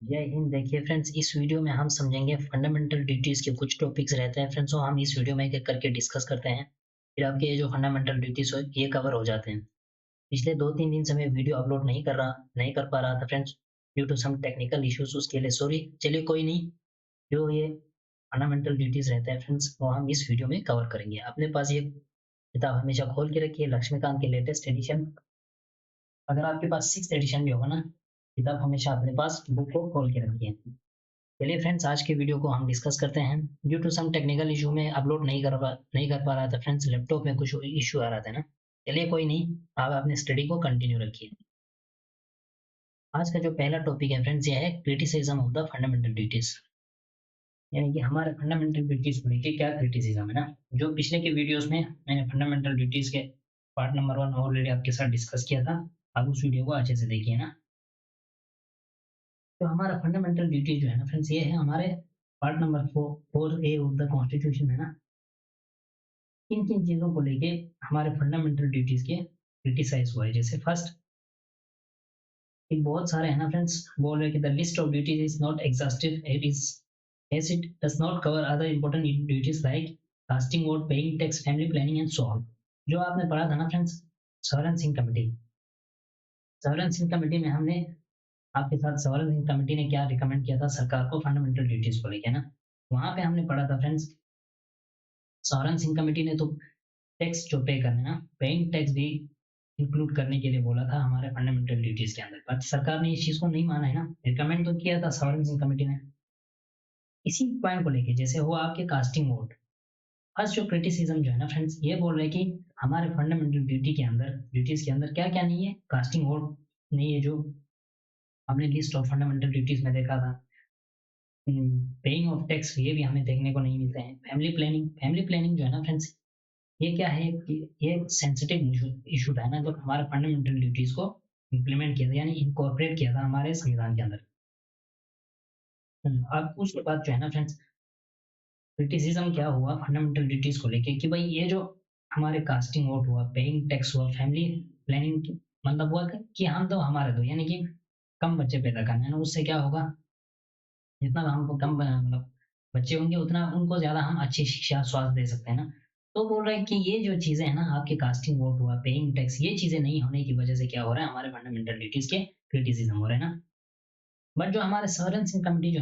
जय हिंद। देखिए फ्रेंड्स, इस वीडियो में हम समझेंगे फंडामेंटल ड्यूटीज के कुछ टॉपिक्स रहते हैं फ्रेंड्स, वो हम इस वीडियो में एक एक करके डिस्कस करते हैं। फिर आपके ये जो फंडामेंटल ड्यूटीज हो ये कवर हो जाते हैं। पिछले 2-3 दिन से मैं वीडियो अपलोड नहीं कर पा रहा था friends, due to some technical issues. उसके लिए सॉरी। चलिए कोई नहीं। जो ये फंडामेंटल ड्यूटीज रहते हैं फ्रेंड्स, वो हम इस वीडियो में कवर करेंगे। अपने पास ये किताब हमेशा खोल के रखिए, लक्ष्मीकांत के लेटेस्ट एडिशन। अगर आपके पास 6th एडिशन भी होगा ना, किताब हमेशा अपने पास बुक को खोल के रखिए। चलिए फ्रेंड्स, आज के वीडियो को हम डिस्कस करते हैं। Due to some technical issue में अपलोड नहीं कर पा रहा था फ्रेंड्स, लैपटॉप में कुछ इशू आ रहा था ना। चलिए कोई नहीं, आप अपने स्टडी को कंटिन्यू रखिए। आज का जो पहला टॉपिक है फ्रेंड्स, ये है criticism of the fundamental duties. यानी कि हमारे फंडामेंटल ड्यूटीज को लेके क्या क्रिटिसिज्म है ना। जो पिछले के वीडियोस में मैंने फंडामेंटल ड्यूटीज के पार्ट नंबर 1 ऑलरेडी आपके साथ डिस्कस किया था। आप उस वीडियो को अच्छे से देखिए ना। तो हमारा फंडामेंटल ड्यूटी जो है ना फ्रेंड्स, ये है हमारे part number 4A of the constitution है ना। किन किन चीजों को लेके हमारे फंडामेंटल ड्यूटीज के क्रिटिसाइज हुआ है। जैसे फर्स्ट, एक बहुत सारे है ना फ्रेंड्स, बोल रहे कि the list of duties is not exhaustive, it is as it does not cover other important duties like casting vote, paying tax, family planning and so on. जो आपने पढ़ा था ना friends, Swaran Singh committee. Swaran Singh committee में हमने आपके साथ सवरन सिंह कमेटी ने क्या रिकमेंड किया था सरकार को फंडामेंटल ड्यूटीज को लेके ना। वहां पे हमने पढ़ा था फ्रेंड्स, सवरन सिंह कमेटी ने तो टैक्स जो पे करने ना, पेइंग टैक्स भी इंक्लूड करने के लिए बोला था हमारे फंडामेंटल ड्यूटीज के अंदर, बट सरकार ने इस चीज को नहीं माना है ना। रिकमेंड तो किया था सवरन सिंह कमेटी ने। इसी पॉइंट को लेके जैसे हुआ आपके कास्टिंग वोट। फर्स्ट जो क्रिटिसिज्म जो है ना फ्रेंड्स, ये बोल रहे हैं कि हमारे फंडामेंटल ड्यूटीज के अंदर क्या क्या नहीं है, कास्टिंग वोट नहीं है। जो हमने लिस्ट ऑफ फंडामेंटल ड्यूटीज में देखा था, पेइंग ऑफ टैक्स ये भी हमें देखने को नहीं मिलते हैं। फैमिली प्लानिंग जो है ना फ्रेंड्स, ये क्या है कि ये सेंसिटिव इशू था ना, जब हमारे फंडामेंटल ड्यूटीज को इम्प्लीमेंट किया था, यानी इनकॉर्पोरेट किया था हमारे संविधान के अंदर। अब उसके बाद जो है ना फ्रेंड्स, क्रिटिसिज्म क्या हुआ फंडामेंटल ड्यूटीज को लेके कि भाई ये जो हमारे कास्टिंग वोट हुआ, पेइंग टैक्स हुआ, फैमिली प्लानिंग, मतलब हुआ कि हम तो हमारे दो, यानी कि कम बच्चे पैदा करने हैं ना, उससे क्या होगा, जितना हमको कम मतलब बच्चे होंगे उतना उनको ज्यादा हम अच्छी शिक्षा स्वास्थ्य दे सकते हैं ना। तो बोल रहे हैं कि ये जो चीजें है ना, आपके कास्टिंग वोट हुआ, पेइंग टैक्स, ये चीजें नहीं होने की वजह से क्या हो रहा है, हमारे फंडामेंटल ड्यूटीज के क्रिटिसिज्म हो रहे हैं ना। बट जो हमारे सवरन सिंह कमेटी जो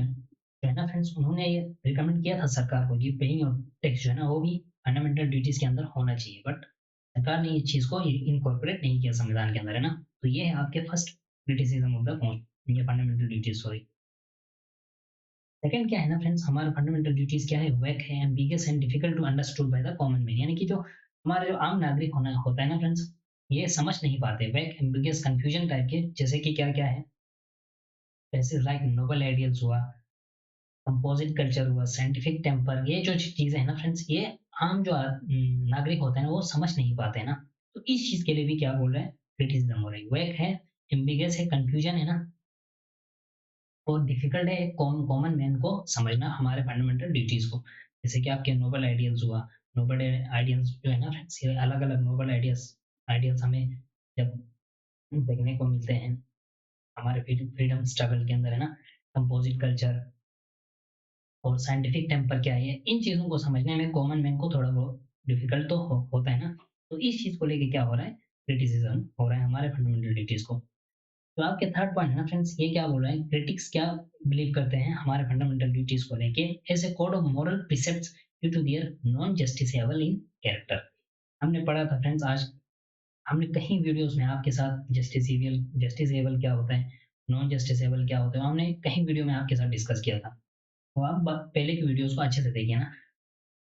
है ना फ्रेंड्स, उन्होंने ये रिकमेंड किया था सरकार को कि पेइंग और टैक्स जो है ना, वो भी फंडामेंटल ड्यूटीज के अंदर होना चाहिए, बट सरकार ने इस चीज को इनकॉर्पोरेट नहीं किया संविधान के अंदर है ना। तो ये है आपके फर्स्ट क्रिटिसिज्म ऑफ द ये फंडामेंटल ड्यूटीज। सॉरी, सेकंड क्या है ना फ्रेंड्स, हमारे फंडामेंटल ड्यूटीज क्या है, वैक है, ambiguous and difficult to understood by the common man. यानी कि जो हमारा जो आम नागरिक होता है ना फ्रेंड्स, ये समझ नहीं पाते। वैक, एम्बिगियस, कंफ्यूजन टाइप के, जैसे कि क्या क्या है, जैसे लाइक नोबल आइडियल्स हुआ, कंपोजिट कल्चर हुआ, साइंटिफिक टेम्पर, ये जो चीजें है ना फ्रेंड्स, ये आम जो नागरिक होते हैं ना, वो समझ नहीं पाते हैं ना। तो इस चीज के लिए भी क्या बोल रहे हैं, क्रिटिसिज्म हो रही है। वैक है, एम्बिगियस है, कंफ्यूजन है ना, और डिफिकल्ट है कॉमन मैन को समझना हमारे फंडामेंटल ड्यूटीज को। जैसे कि आपके नोबल आइडियल्स हुआ, नोबल आइडियल्स जो है ना फ्रेंड्स, ये अलग अलग नोबल आइडियल्स आइडियल्स हमें जब देखने को मिलते हैं हमारे फ्रीडम स्ट्रगल के अंदर है ना। कंपोजिट कल्चर और साइंटिफिक टेम्पर क्या है, इन चीजों को समझने में कॉमन मैन को थोड़ा बहुत डिफिकल्ट तो होता है ना। तो इस चीज को लेके क्या हो रहा है, क्रिटिसिज्म हो रहा है हमारे फंडामेंटल ड्यूटीज को। तो आपके थर्ड पॉइंट है ना फ्रेंड्स, ये क्या बोल रहे हैं, क्रिटिक्स क्या बिलीव करते हैं हमारे फंडामेंटल ड्यूटीज को लेके, as a code of moral precepts due to their non justiciable in character. हमने पढ़ा था फ्रेंड्स, आज हमने कहीं वीडियोस में आपके साथ जस्टिसेबल क्या होता है, नॉन जस्टिसेबल क्या होता है, हमने कहीं वीडियो में आपके साथ डिस्कस किया था। तो आप पहले की वीडियोस को अच्छे से देखिए ना।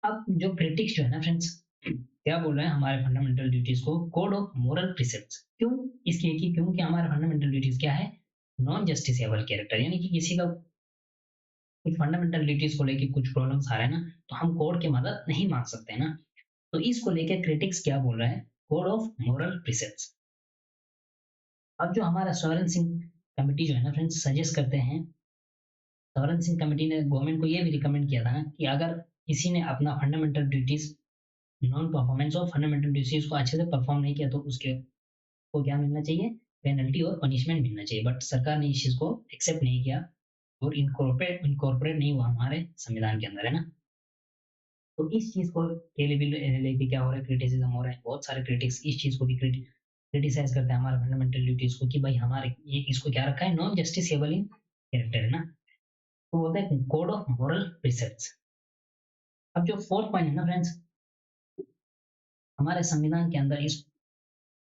अब जो क्रिटिक्स जो है ना फ्रेंड्स, क्या बोल रहे हैं हमारे फंडामेंटल ड्यूटीज को कोड ऑफ मोरल प्रिसेप्ट्स, क्यों, इसलिए कि क्योंकि हमारे फंडामेंटल ड्यूटीज क्या है, नॉन जस्टिसेबल कैरेक्टर, यानी कि किसी का कुछ फंडामेंटल ड्यूटीज को लेके कुछ प्रॉब्लम्स आ रहे हैं ना, तो हम कोर्ट की मदद नहीं मांग सकते ना। तो इसको लेके क्रिटिक्स क्या बोल रहा है, कोड ऑफ मोरल प्रिसेप्ट्स। अब जो हमारा सवरन सिंह कमेटी जो है ना फ्रेंड्स, सजेस्ट करते हैं, सवरन सिंह कमेटी ने गवर्नमेंट को ये भी रिकमेंड किया था ना कि अगर किसी ने अपना fundamental duties, non performance of fundamental duties को अच्छे से परफॉर्म नहीं किया, तो उसके को क्या मिलना चाहिए, पेनल्टी और पनिशमेंट मिलना चाहिए। बट सरकार ने इस चीज को एक्सेप्ट नहीं किया। और इनकॉर्पोरेट नहीं हुआ हमारे संविधान के अंदर, है ना। तो इस चीज को के लिए भी लेके क्या हो रहा है, क्रिटिसिज्म हो रहा है। बहुत सारे क्रिटिक्स इस चीज को भी क्रिटिसाइज करते हैं हमारे फंडामेंटल ड्यूटीज को, कि भाई हमारे ये इसको क्या रखा है, नॉन जस्टिसेबल इन कैरेक्टर, है ना। तो बोलते हैं कोड ऑफ मॉरल प्रिसेप्ट्स। अब जो फोर्थ पॉइंट है ना फ्रेंड्स, हमारे संविधान के अंदर इस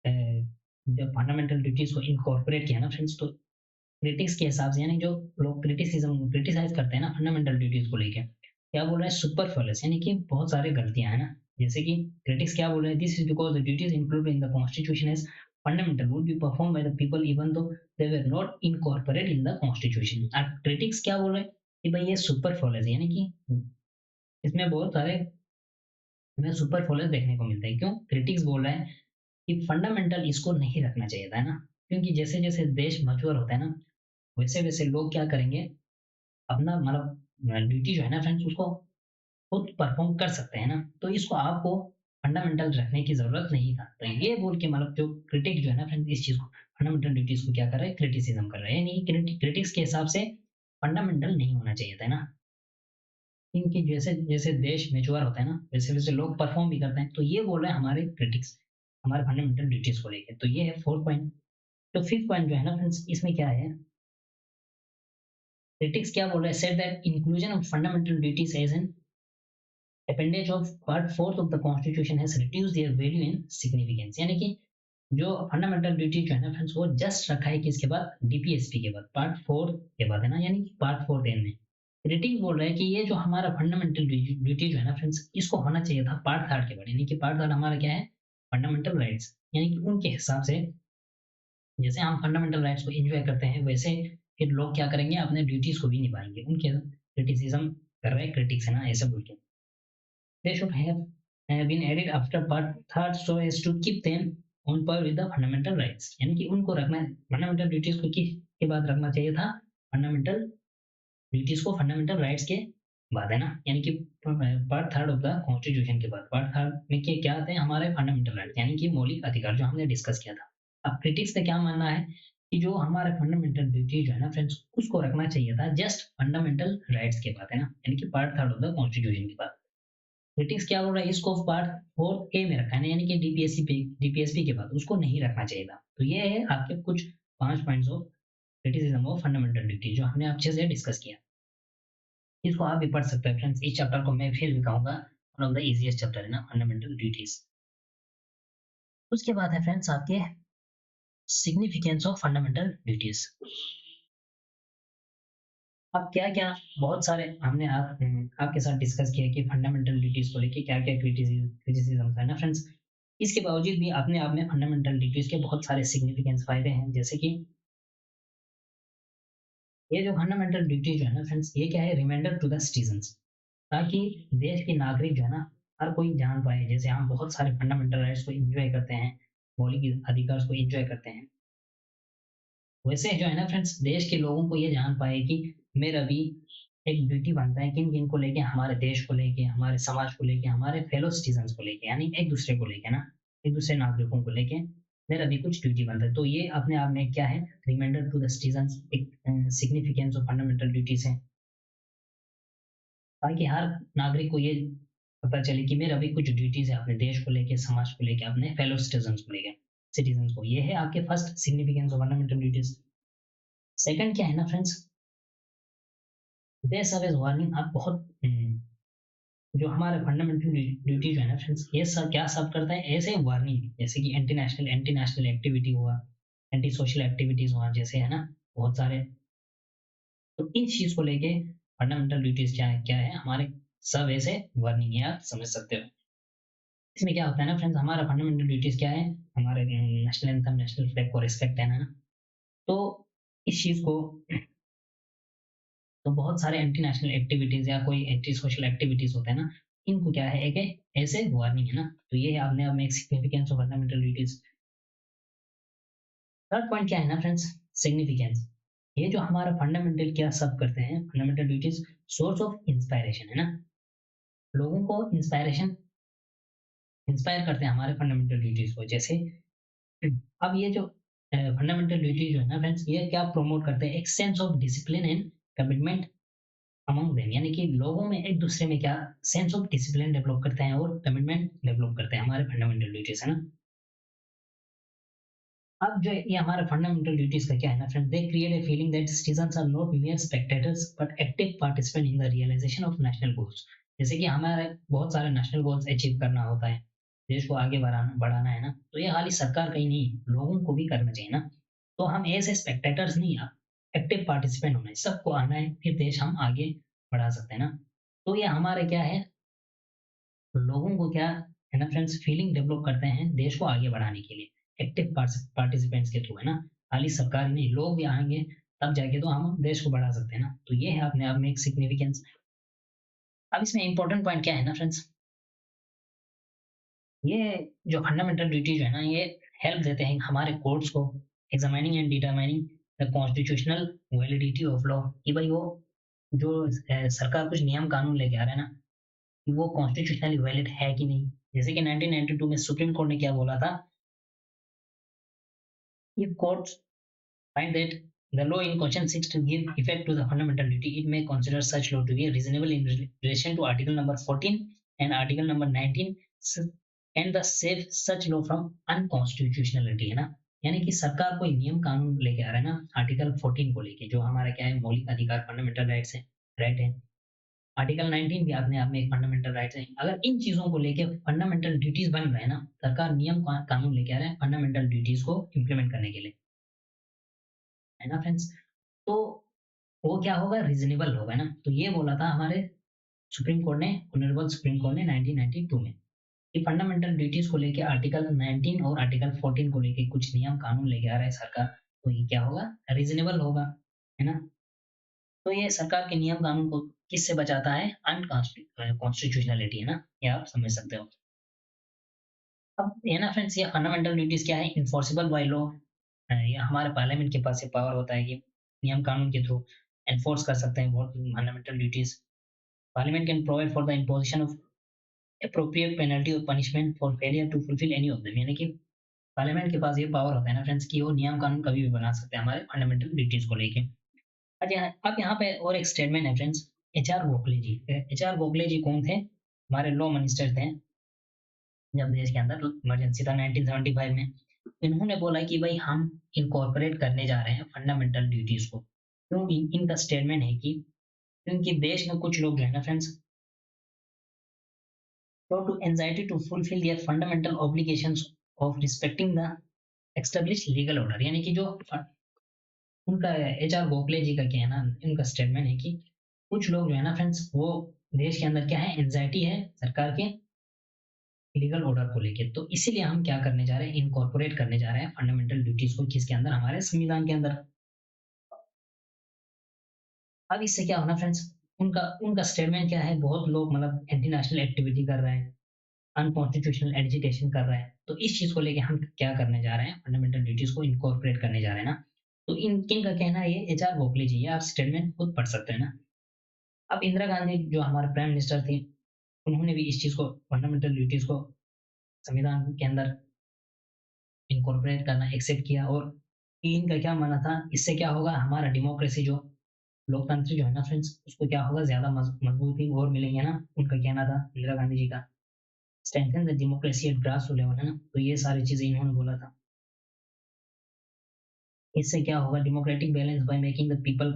जब फंडामेंटल ड्यूटीज को इनकॉर्पोरेट किया ना फ्रेंड्स, तो क्रिटिक्स के हिसाब से, यानी जो लोग क्रिटिसाइज करते हैं ना फंडामेंटल ड्यूटीज को लेके, क्या बोल रहे हैं, सुपरफ्लुअस, यानी कि बहुत सारे गलतियां हैं ना। जैसे कि क्रिटिक्स क्या बोल रहे हैं, this is because the duties included in the constitution as fundamental would be perform by the people even though they were not incorporate in the constitution. अब क्रिटिक्स क्या बोल रहे हैं कि भाई ये सुपरफ्लुअस है, यानी कि इसमें बहुत सारे हमें सुपरफ्लुअस देखने को मिलता है। क्यों क्रिटिक्स बोल रहे हैं कि फंडामेंटल इसको नहीं रखना चाहिए था, है ना। क्योंकि जैसे जैसे देश मैच्योर होता है ना, वैसे वैसे लोग क्या करेंगे, अपना मतलब ड्यूटी जो है ना फ्रेंड्स, उसको खुद परफॉर्म कर सकते हैं ना। तो इसको आपको फंडामेंटल रखने की जरूरत नहीं था। तो ये बोल के मतलब जो क्रिटिक जो है ना फ्रेंड्स, इस चीज को फंडामेंटल ड्यूटीज को क्या कर रहे हैं, क्रिटिसिज्म कर रहे हैं। यानी क्रिटिक्स के हिसाब से फंडामेंटल नहीं होना चाहिए था, है ना। इनकी जैसे जैसे देश मेच्योर होता है ना, वैसे वैसे लोग परफॉर्म भी करते हैं। तो ये बोल रहे हैं हमारे क्रिटिक्स हमारे फंडामेंटल ड्यूटीज को लेकर। तो ये है फोर्थ पॉइंट। तो फिफ्थ पॉइंट जो है ना फ्रेंड्स, इसमें क्या है, क्रिटिक्स क्या बोल रहे हैं, said that inclusion of fundamental duties as an appendage of part fourth of the constitution has reduced their value and significance। यानी कि जो फंडामेंटल ड्यूटी जो है ना फ्रेंड्स, वो जस्ट रखा है किसके बाद, डीपीएसपी के बाद, पार्ट फोर के बाद, है ना। यानी कि पार्ट फोर एन में क्रिटिक बोल रहा है कि ये जो हमारा फंडामेंटल ड्यूटी जो है ना फ्रेंड्स, इसको होना चाहिए था पार्ट थर्ड के बाद। यानी कि पार्ट थर्ड हमारा क्या है, फंडामेंटल राइट्स। यानी कि उनके हिसाब से जैसे हम फंडामेंटल राइट्स को एंजॉय करते हैं, वैसे फिर लोग क्या करेंगे, अपने ड्यूटीज को भी निभाएंगे। उनके क्रिटिसिज्म कर रहे हैं क्रिटिक्स, है ना, ऐसे बोल के। They should have been added after part third so as to keep them on par with the fundamental rights। यानी कि उनको रखना, फंडामेंटल ड्यूटीज को के बाद रखना चाहिए था, फंडामेंटल ड्यूटीज को फंडामेंटल राइट्स के बाद, है ना। यानी कि part third of the constitution के बाद, पार्ट थर्ड में क्या आते हैं, हमारे फंडामेंटल राइट्स, यानी कि मौलिक अधिकार, जो हमने डिस्कस किया था। अब क्रिटिक्स का क्या मानना है कि जो हमारे फंडामेंटल ड्यूटी जो है ना फ्रेंड्स, उसको रखना चाहिए था जस्ट फंडामेंटल राइट्स के बाद, है ना। यानी कि part third of the constitution के बाद। क्रिटिक्स क्या बोल रहा है, इसको पार्ट फोर ए में रखा है, यानी कि डीपीएसपी के बाद उसको नहीं रखना चाहिए था। तो ये है आपके कुछ 5 points of criticism of fundamental duty, जो हमने अच्छे से डिस्कस किया। इसको आप भी पढ़ सकते हैं फ्रेंड्स। इस चैप्टर को मैं फिर भी कहूंगा one of the easiest chapter है ना, फंडामेंटल ड्यूटीज। उसके बाद है फ्रेंड्स आपके सिग्निफिकेंस ऑफ फंडामेंटल ड्यूटीज। अब क्या क्या बहुत सारे हमने आपके साथ डिस्कस किया कि फंडामेंटल ड्यूटीज को लेके क्या क्या क्रिटिसिज्म है ना फ्रेंड्स। इसके बावजूद भी अपने आप में फंडामेंटल ड्यूटीज के बहुत सारे सिग्निफिकेंस फायदे हैं। जैसे कि ये जो फंडामेंटल ड्यूटी जो है ना फ्रेंड्स, ये क्या है, रिमाइंडर टू द सिटीजंस, ताकि देश के नागरिक जो है ना, हर कोई जान पाए। जैसे हम बहुत सारे फंडामेंटल राइट्स को एंजॉय करते हैं, मौलिक अधिकार को एंजॉय करते हैं, वैसे जो है ना फ्रेंड्स, देश के लोगों को ये जान पाए कि मेरा भी एक ड्यूटी बनता है, किन किन को लेके, हमारे देश को लेके, हमारे समाज को लेके, हमारे फेलो सिटीजन को लेके, यानी एक दूसरे को लेके ना, एक दूसरे नागरिकों को लेके मेरा भी कुछ ड्यूटी बनता है। तो ये अपने आप में क्या है, रिमाइंडर टू द सिटीजन, एक सिग्निफिकेंस ऑफ फंडामेंटल ड्यूटीज है, ताकि हर नागरिक को ये पता चले कि मेरा भी कुछ ड्यूटीज है अपने देश को लेके, समाज को लेके, अपने फेलो सिटीजन को लेके, सिटीजन को। ये है आपके first significance of fundamental duties. Second क्या है ना फ्रेंड्स, दे सर्व एज वार्निंग। आप बहुत जो हमारे फंडामेंटल ड्यूटी जो है ना फ्रेंड्स, ये सब क्या सब करता है, ऐसे वार्निंग, जैसे कि एंटी नेशनल एक्टिविटी हुआ, एंटी सोशल एक्टिविटीज हुआ, जैसे है ना बहुत सारे। तो इन चीज को लेके फंडामेंटल ड्यूटीज क्या है हमारे, सब ऐसे वार्निंग है, आप समझ सकते हो। इसमें क्या होता है ना फ्रेंड्स, हमारा फंडामेंटल ड्यूटीज क्या है, हमारे नेशनल एंथम, नेशनल फ्लैग को रिस्पेक्ट है ना। तो इस चीज को, तो बहुत सारे एंटी नेशनल एक्टिविटीज या कोई एंटी सोशल एक्टिविटीज होते हैं ना, इनको क्या है, एक ऐसे वार्निंग है ना। तो ये है अपने आप में एक significance of fundamental duties. Third point क्या है ना फ्रेंड्स, सिग्निफिकेंस। ये जो हमारा फंडामेंटल क्या सब करते हैं, fundamental duties source of inspiration है ना, लोगों को इंस्पायर करते हैं हमारे फंडामेंटल ड्यूटीज को। जैसे अब ये जो फंडामेंटल ड्यूटी जो है ना फ्रेंड्स, ये क्या प्रमोट करते हैं, एक sense of discipline and commitment among them, यानी कि लोगों में एक दूसरे में क्या सेंस ऑफ डिसिप्लिन डेवलप करते हैं और कमिटमेंट डेवलप करते हैं, हमारे फंडामेंटल ड्यूटीज है ना। अब जो ये हमारे फंडामेंटल ड्यूटीज का क्या है ना friend, they create a feeling that citizens are not mere spectators but active participant in the realisation of national goals. जैसे कि हमारे बहुत सारे नेशनल गोल्स अचीव करना होता है, देश को आगे बढ़ाना बढ़ाना है ना, तो ये खाली सरकार का ही नहीं, लोगों को भी करना चाहिए ना। तो हम ऐसे स्पेक्टेटर्स नहीं, एक्टिव पार्टिसिपेंट होना है, सबको आना है, फिर देश हम आगे बढ़ा सकते हैं ना। तो ये हमारे क्या है, लोगों को क्या है ना फ्रेंड्स, फीलिंग डेवलप करते हैं देश को आगे बढ़ाने के लिए एक्टिव पार्टिसिपेंट्स के थ्रू है ना। खाली सरकार ही नहीं, लोग भी आएंगे तब जाके तो हम देश को बढ़ा सकते हैं ना। तो ये है अपने आप में एक सिग्निफिकेंस। अब इसमें इंपॉर्टेंट पॉइंट क्या है ना फ्रेंड्स, ये जो फंडामेंटल ड्यूटी जो है ना, ये हेल्प देते हैं हमारे कोर्ट्स को examining and determining the constitutional validity of law, कि भाई वो जो सरकार कुछ नियम कानून लेके आ रहा है ना, कि वो कॉन्स्टिट्यूशनली वैलिड है कि नहीं। जैसे कि 1992 में सुप्रीम कोर्ट ने क्या बोला था, if courts find that the law in question seeks to give effect to the fundamental duty, it may consider such law to be reasonable in relation to Article number 14 and Article number 19 and the save such law from unconstitutionality, है ना। यानी कि सरकार कोई नियम कानून लेके आ रहा है ना, आर्टिकल 14 को लेके, जो हमारा क्या है, मौलिक अधिकार, फंडामेंटल राइट्स है, राइट है। आर्टिकल 19 भी अपने आप में एक फंडामेंटल राइट्स है। अगर इन चीजों को लेके फंडामेंटल ड्यूटीज बन रहे हैं ना, सरकार नियम कानून लेके आ रहे हैं फंडामेंटल ड्यूटीज को इम्प्लीमेंट करने के लिए, है ना फ्रेंड्स। तो वो क्या होगा, रीजनेबल होगा ना। तो ये बोला था हमारे सुप्रीम कोर्ट ने, ऑनरेबल सुप्रीम कोर्ट ने 1992 में, कि फंडामेंटल ड्यूटीज को लेके आर्टिकल 19 और आर्टिकल 14 को लेके कुछ नियम कानून लेके आ रहा है सरकार, तो ये क्या होगा, रीजनेबल होगा, है ना। तो ये सरकार के नियम कानून को किससे बचाता है, अनकॉन्स्टिट्यूशनलिटी, है ना, ये आप समझ सकते हो। अब ये ना फ्रेंड्स, ये फंडामेंटल ड्यूटीज क्या है, इन्फोर्सिबल बाय लॉ, ये हमारे पार्लियामेंट के पास ये पावर होता है कि नियम कानून के थ्रू एनफोर्स कर सकते हैं बहुत fundamental duties. Parliament can provide for the imposition of appropriate penalty or punishment for failure to fulfill any of them, यानी कि पार्लियामेंट के पास ये पावर होता है ना फ्रेंड्स, कि वो नियम कानून कभी भी बना सकते हैं हमारे फंडामेंटल ड्यूटीज को लेके। अच्छा, अब यहाँ पे और एक स्टेटमेंट है फ्रेंड्स, एच आर गोखले जी। एच आर गोखले जी कौन थे, हमारे लॉ मिनिस्टर थे जब देश के अंदर इमरजेंसी था 1975 में। इन्होंने बोला कि भाई हम इनकॉर्पोरेट करने जा रहे हैं फंडामेंटल ड्यूटीज को। क्यों, इनका स्टेटमेंट है कि क्योंकि देश में कुछ लोग जो है ना friends, so to anxiety to fulfill their fundamental obligations of respecting the established legal order, यानी कि जो उनका एच आर गोखले जी का क्या है ना, इनका स्टेटमेंट है कि कुछ लोग जो है ना फ्रेंड्स, वो देश के अंदर क्या है, एंजाइटी है सरकार के लीगल ऑर्डर को लेके, तो इसीलिए हम क्या करने जा रहे हैं, इनकॉर्पोरेट करने जा रहे हैं फंडामेंटल ड्यूटीज को, किसके अंदर, हमारे संविधान के अंदर। अब इससे क्या होना फ्रेंड्स, उनका उनका स्टेटमेंट क्या है, बहुत लोग मतलब एंटी नेशनल एक्टिविटी कर रहे हैं, अनकॉन्स्टिट्यूशनल एजिटेशन कर रहा है, तो इस चीज को लेके हम क्या करने जा रहे हैं, फंडामेंटल ड्यूटीज को इनकॉर्पोरेट करने जा रहे हैं ना। तो इन का कहना है, ये एच आर गोखले जी, ये आप स्टेटमेंट खुद पढ़ सकते हैं ना। अब इंदिरा गांधी जो हमारे प्राइम मिनिस्टर थी, उन्होंने भी इस चीज को, फंडामेंटल ड्यूटीज को संविधान के अंदर इनकॉर्पोरेट करना एक्सेप्ट किया, और इनका क्या मानना था, इससे क्या होगा, हमारा डेमोक्रेसी जो, लोकतंत्र जो है ना फ्रेंड्स, उसको क्या होगा, ज्यादा मजबूती और मिलेंगे ना। उनका कहना था इंदिरा गांधी जी का, strengthen the democracy eight grass level, है ना। तो ये सारी चीजें इन्होंने बोला था। इससे क्या होगा, democratic balance by making the people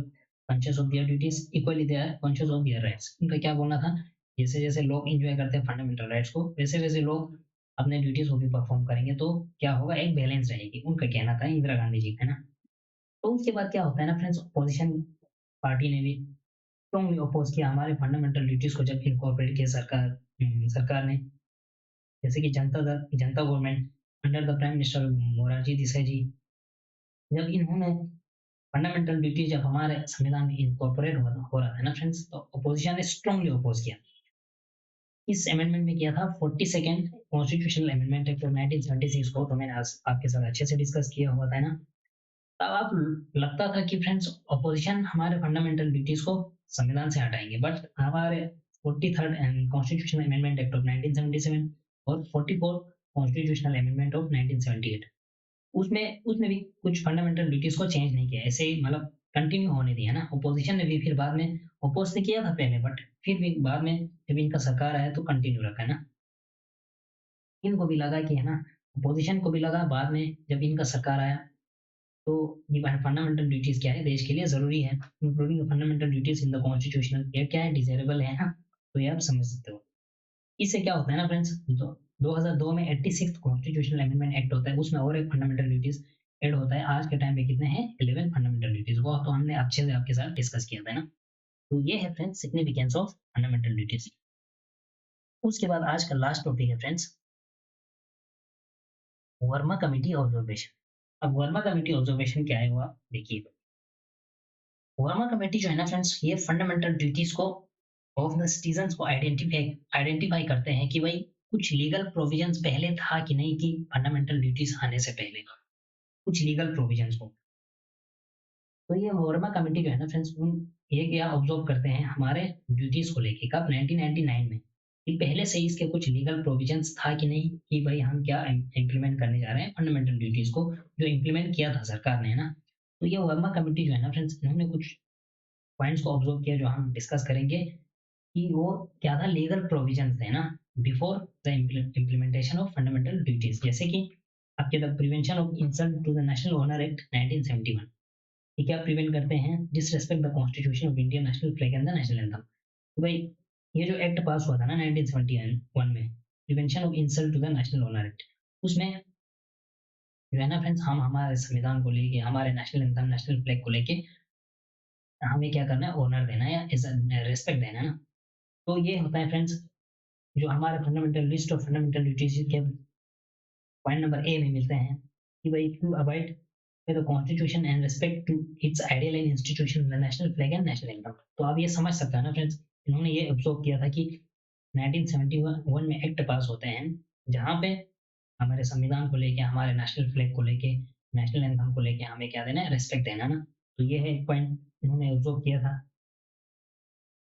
conscious of their duties equally they are conscious of their rights. इनका क्या बोलना था, जैसे जैसे लोग इंजॉय करते हैं फंडामेंटल राइट्स को, वैसे वैसे लोग अपने ड्यूटीज को भी परफॉर्म करेंगे, तो क्या होगा, एक बैलेंस रहेगी, उनका कहना था इंदिरा गांधी जी का, है ना। तो उसके बाद क्या होता है ना फ्रेंड्स, अपोजिशन पार्टी ने भी स्ट्रॉन्गली अपोज किया हमारे फंडामेंटल ड्यूटीज को, जब इनकॉर्पोरेट किया सरकार ने। जैसे कि Janata government under the prime minister Morarji Desai ji, जब इन्होंने फंडामेंटल ड्यूटी, जब हमारे संविधान में इनकॉर्पोरेट हो रहा था ना फ्रेंड्स, तो अपोजिशन ने स्ट्रांगली अपोज किया। इस अमेंडमेंट में किया था 42nd constitutional amendment act of 1976 को, तो मैंने आज आपके साथ अच्छे से डिस्कस किया हुआ था ना। तब आप लगता था कि फ्रेंड्स अपोजिशन हमारे फंडामेंटल ड्यूटीज को संविधान से हटाएंगे, बट हमारे 43rd constitutional amendment act of 1977 और 44th कॉन्स्टिट्यूशनल अमेंडमेंट ऑफ 1978, उसमें उसमें भी कुछ फंडामेंटल ड्यूटीज को चेंज नहीं किया, ऐसे ही मतलब कंटिन्यू होने दिया ना। ऑपोजिशन ने भी फिर बाद में अपोज तो किया था पहले, बट फिर भी बाद में जब इनका सरकार आया तो कंटिन्यू रखा है ना। इनको भी लगा कि है ना, अपोजिशन को भी लगा बाद में जब इनका सरकार आया, तो ये फंडामेंटल ड्यूटीज क्या है देश के लिए जरूरी है, including fundamental duties in the constitutional, ये क्या है डिजायरेबल है ना। तो ये आप समझ सकते हो। इससे क्या होता है ना फ्रेंड्स, तो 2002 में 86th कॉन्स्टिट्यूशनल अमेंडमेंट एक्ट होता है, उसमें और एक फंडामेंटल ड्यूटीज ऐड होता है। आज के टाइम पे कितने हैं, 11 फंडामेंटल ड्यूटीज, वो तो हमने अच्छे से आपके साथ डिस्कस किया था ना। तो ये है friends significance of fundamental duties. उसके बाद आज का लास्ट टॉपिक है फ्रेंड्स, वर्मा कमेटी ऑब्जर्वेशन। अब वर्मा कमेटी ऑब्जर्वेशन क्या है वो आप देखिए। वर्मा कमेटी जो है ना फ्रेंड्स, ये फंडामेंटल ड्यूटीज को ऑफ द सिटीजंस को आइडेंटिफाई करते हैं कि भाई कुछ लीगल प्रोविजंस पहले था कि नहीं, कि फंडामेंटल ड्यूटीज आने से पहले कुछ लीगल प्रोविजंस को। तो ये वर्मा कमेटी जो है ना फ्रेंड्स, ये क्या ऑब्जर्व करते हैं हमारे ड्यूटीज को लेके, कब 1999 में, कि पहले से ही इसके कुछ लीगल प्रोविजंस था कि नहीं, कि भाई हम क्या इम्प्लीमेंट करने जा रहे हैं फंडामेंटल ड्यूटीज को, जो इम्प्लीमेंट किया था सरकार ने, है ना। तो ये वर्मा कमेटी जो है ना फ्रेंड्स, इन्होंने कुछ पॉइंट्स को ऑब्जर्व किया जो हम डिस्कस करेंगे, कि वो क्या था, लीगल प्रोविजंस थे ना before the implementation of fundamental duties. जैसे कि आपके the prevention of insult to the national honour act 1971, ये क्या प्रिवेंट करते हैं, disrespect the constitution of India, national flag and the national anthem. तो भाई ये जो एक्ट पास हुआ था ना 1971 में, prevention of insult to the national honour act, उसमें जो है ना फ्रेंड्स, हम हमारे संविधान को लेके, हमारे नेशनल एंथम, नेशनल फ्लैग को लेके हमें क्या करना है, ऑनर देना है या रेस्पेक्ट देना है ना। तो ये होता है फ्रेंड्स जो हमारे fundamental list of fundamental duties के पॉइंट नंबर ए में मिलते हैं, कि भाई to avoid the constitution and respect to its ideal and institution, the national flag and national anthem. तो आप ये समझ सकते हैं ना फ्रेंड्स, इन्होंने ये ऑब्जर्व किया था कि 1971 में एक्ट पास होते हैं, जहाँ पे हमारे संविधान को लेके, हमारे नेशनल फ्लैग को लेके, नेशनल एंथम को लेके हमें क्या देना है, रेस्पेक्ट देना ना। तो ये है एक पॉइंट इन्होंने ऑब्जर्व किया था।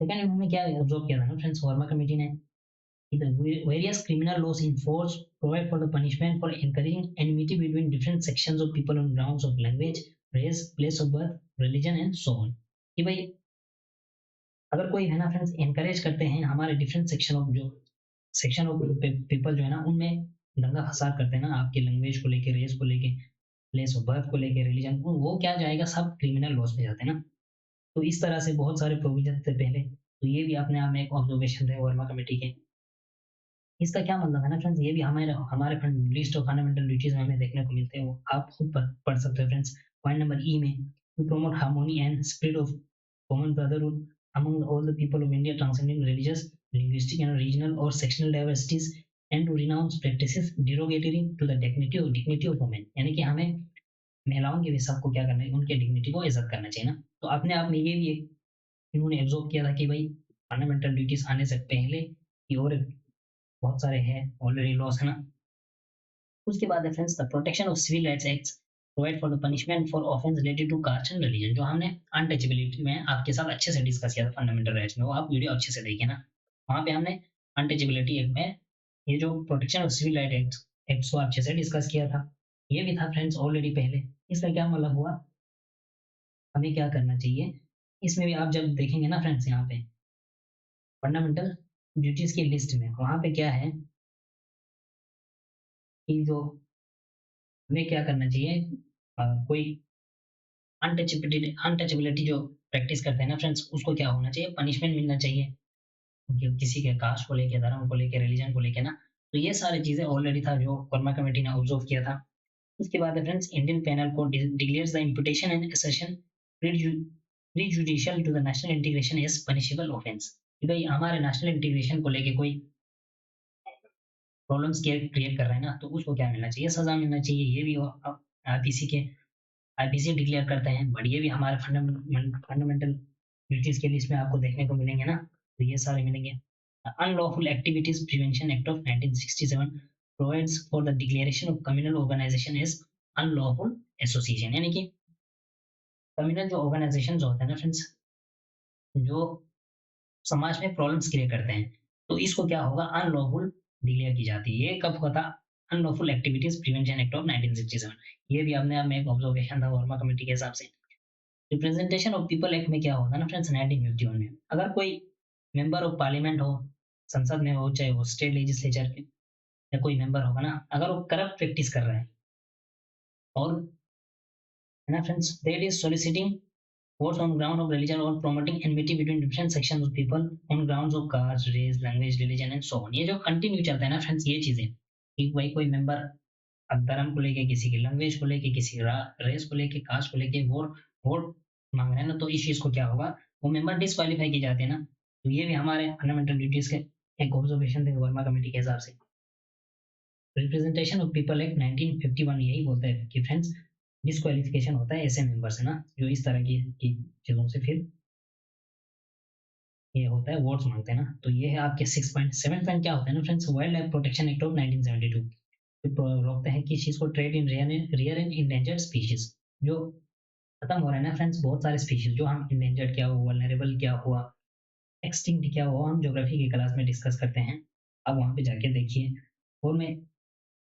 सेकंड इन्होंने क्या ऑब्जर्व किया था ना फ्रेंड्स, वर्मा कमेटी ने, the various criminal laws in force provide for the punishment for encouraging enmity between different sections of people on grounds of language, race, place of birth, religion and so on। कि भाई अगर कोई है ना friends encourage करते हैं हमारे different section of, जो सेक्शन ऑफ पीपल जो है ना, उनमें दंगा फसाद करते हैं ना, आपके लैंग्वेज को लेके, रेस को लेके, प्लेस ऑफ बर्थ को लेके, रिलीजन को, वो क्या जाएगा, सब क्रिमिनल लॉस में जाते हैं ना। तो इस तरह से बहुत सारे प्रोविजन थे पहले। तो ये भी अपने आप में एक ऑब्जर्वेशन थे वर्मा कमेटी के। इसका क्या मतलब है ना फ्रेंड्स, ये भी हमारे हमारे लिस्ट ऑफ फंडामेंटल ड्यूटीज में हमें देखने को मिलते हैं, वो आप खुद पढ़ सकते हो फ्रेंड्स। पॉइंट नंबर ई में, to promote harmony and spirit of common brotherhood among all the people of India, transcending religious, linguistic and regional or sectional diversities, and to renounce practices derogatory to the dignity of women। यानी कि हमें महिलाओं के भी सबको क्या करना है, उनके डिग्निटी को इज्जत करना चाहिए ना। तो अपने आप में ये भी एक इन्होंने एब्जॉर्ब किया था कि भाई फंडामेंटल ड्यूटीज आने से पहले की और बहुत सारे हैं ऑलरेडी लॉस, है ना। उसके बाद है friends the protection of civil rights acts provide for the punishment for offence related to caste and religion, जो हमने अनटचेबिलिटी में आपके साथ अच्छे से डिस्कस किया था फंडामेंटल राइट्स में, वो आप वीडियो अच्छे से देखिए ना। वहाँ पे हमने अनटचेबिलिटी एक्ट में ये जो protection of civil right acts को अच्छे से डिस्कस किया था। ये भी था फ्रेंड्स ऑलरेडी पहले। इसका क्या मतलब हुआ, हमें क्या करना चाहिए, इसमें भी आप जब देखेंगे ना फ्रेंड्स, यहाँ पे फंडामेंटल ड्यूटीज की लिस्ट में वहाँ पे क्या है, कि जो हमें क्या करना चाहिए, कोई अनटचेबिलिटी जो प्रैक्टिस करते हैं ना फ्रेंड्स, उसको क्या होना चाहिए, पनिशमेंट मिलना चाहिए, किसी के कास्ट को लेके, धर्म को लेके, रिलीजन को लेके ना। तो ये सारी चीजें ऑलरेडी था जो वर्मा कमेटी ने ऑब्जर्व किया था। उसके बाद है friends Indian penal code declares the imputation and assertion prejudicial to the national integration as punishable offence. कि भाई हमारे नेशनल इंटीग्रेशन को लेके कोई प्रॉब्लम्स क्रिएट कर रहे हैं ना, तो उसको क्या मिलना चाहिए, सजा मिलना चाहिए। ये भी आईपीसी के आईपीसी डिक्लेयर करते हैं, बट ये भी हमारे फंडामेंटल ड्यूटीज के लिस्ट में आपको देखने को मिलेंगे ना। तो ये सारे मिलेंगे। Unlawful activities prevention act of 1967 provides for the declaration of communal organisation as unlawful association. यानी कि कम्युनल जो ऑर्गेनाइजेशन होते हैं ना फ्रेंड्स, जो समाज में प्रॉब्लम्स क्रिएट करते हैं, तो इसको क्या होगा, अनलॉफुल डिक्लेयर की जाती है। ये कब हुआ था, unlawful activities prevention act of 1967। ये भी अपने आप में एक ऑब्जर्वेशन था वर्मा कमेटी के हिसाब से। रिप्रेजेंटेशन ऑफ पीपल एक्ट में क्या होता है ना फ्रेंड्स, 1951 में अगर कोई मेंबर ऑफ पार्लियामेंट हो, संसद में हो, चाहे वो स्टेट लेजिस्लेचर के या कोई मेंबर होगा ना, अगर वो करप्ट प्रैक्टिस कर रहा है और है ना friends, that is सोलिसिटिंग votes on ground of religion or promoting enmity between different sections of people on grounds of caste, race, language, religion and so on। ये जो कंटिन्यू चलता है ना फ्रेंड्स, ये चीजें कि भाई कोई मेंबर अब धर्म को लेके, किसी की लैंग्वेज को लेके, किसी रेस को लेके, कास्ट को लेके वोट वोट मांग रहे हैं ना, तो इस चीज को क्या होगा, वो मेंबर डिस्क्वालीफाई किए जाते हैं ना। तो ये भी हमारे फंडामेंटल ड्यूटीज के एक ऑब्जर्वेशन थे वर्मा कमेटी के हिसाब से। रिप्रेजेंटेशन ऑफ पीपल एक्ट 1951 यही बोलता है कि फ्रेंड्स डिस्क्वालिफिकेशन होता है ऐसे मेंबर से ना, जो इस तरह की चीजों से फिर ये होता है, वोट्स मांगते हैं ना। तो ये है आपके 6.7 पॉइंट क्या होता है ना friends, wild life protection act of 1972 रोकते हैं कि चीज को trade in rear and endangered species, जो खत्म हो रहा है ना फ्रेंड्स, बहुत सारे स्पीशीज जो हम इंडेंजर्ड क्या हुआ, वल्नरेबल क्या हुआ, एक्सटिंक्ट क्या हुआ, हम ज्योग्राफी की क्लास में डिस्कस करते हैं। अब वहाँ पे जाके देखिए, और मैं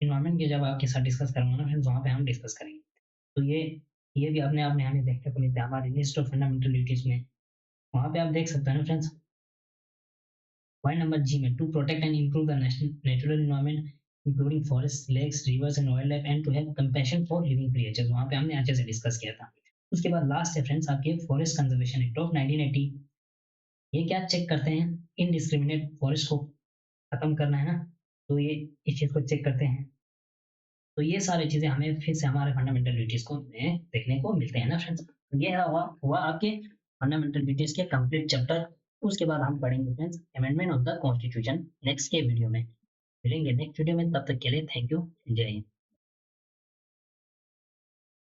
इन्वायरमेंट के जब आपके साथ डिस्कस करूंगा ना फ्रेंड्स, वहाँ पे हम डिस्कस करेंगे। तो ये भी अपने आप में हमें देखने को मिलता है हमारी लिस्ट ऑफ फंडामेंटल ड्यूटीज में। वहाँ पे आप देख सकते हैं ना फ्रेंड्स, पॉइंट नंबर जी में, to protect and improve the natural environment including forest, lakes, rivers and wildlife and to have compassion for living creatures, वहाँ पे हमने अच्छे से डिस्कस किया था। उसके बाद लास्ट है फ्रेंड्स आपके फॉरेस्ट कंजर्वेशन एक्ट ऑफ 1980। ये क्या चेक करते हैं, इनडिस्क्रिमिनेट फॉरेस्ट को खत्म करना है ना, तो ये इस चीज को चेक करते हैं। तो ये सारी चीजें हमें फिर से हमारे फंडामेंटल ड्यूटीज को में देखने को मिलते हैं ना फ्रेंड्स। ये हुआ आपके फंडामेंटल ड्यूटीज के कंप्लीट चैप्टर। उसके बाद हम पढ़ेंगे friends amendment of the constitution next के वीडियो में। मिलेंगे नेक्स्ट वीडियो में, तब तक के लिए थैंक यू, जय हिंद।